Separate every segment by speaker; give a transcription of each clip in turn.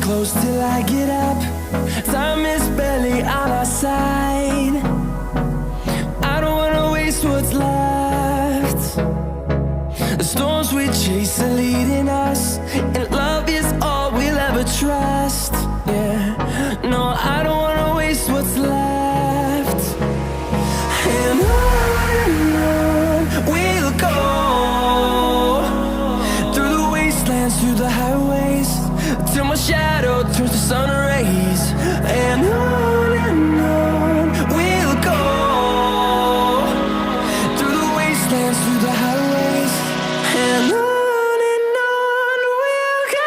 Speaker 1: close till I get up. Time is barely on our side. I don't wanna waste what's left. The storms we chase are leading us, and love is all we'll ever trust. Yeah, no, I don't wanna waste what's left. And on we'll go, through the wastelands, through the highways, till my shadow turns to sun rays. And on we'll go, through the wastelands, through the highways, and on we'll go.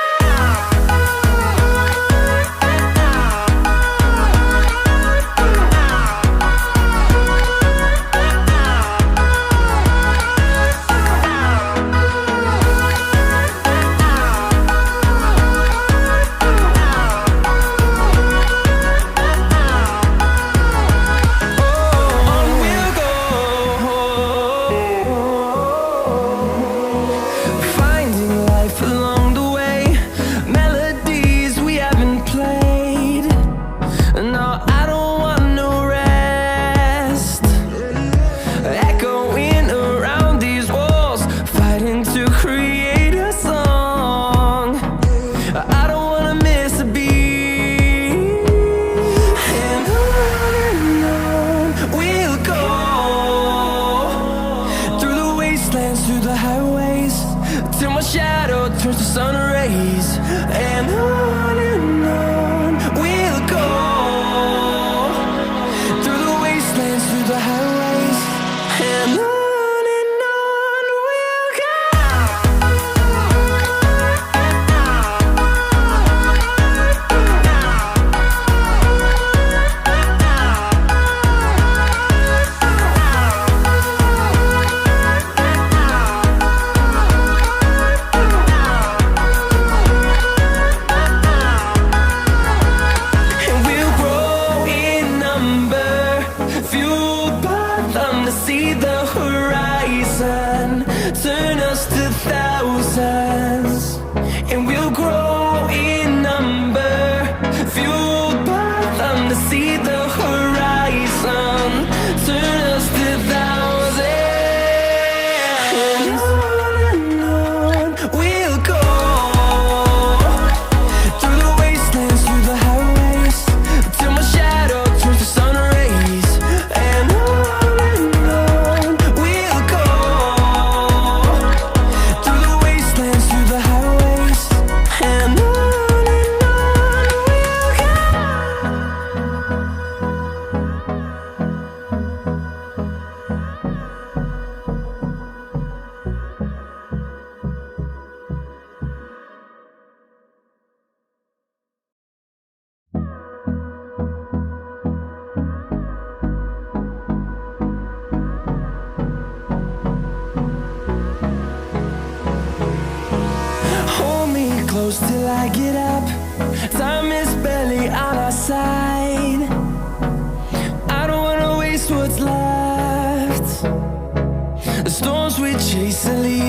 Speaker 1: Through the highways, till my shadow turns to sun rays. And on we'll go, through the wastelands, through the highways, and on we'll go. See the horizon turn us to thousands, and we'll grow in number, fueled by them. To see the horizon turn us to thousands, and on we'll go, through the wastelands, through the highways, till my shadow turns to sun rays. And close till I get up. Time is barely on our side. I don't wanna waste what's left. The storms we chase are leading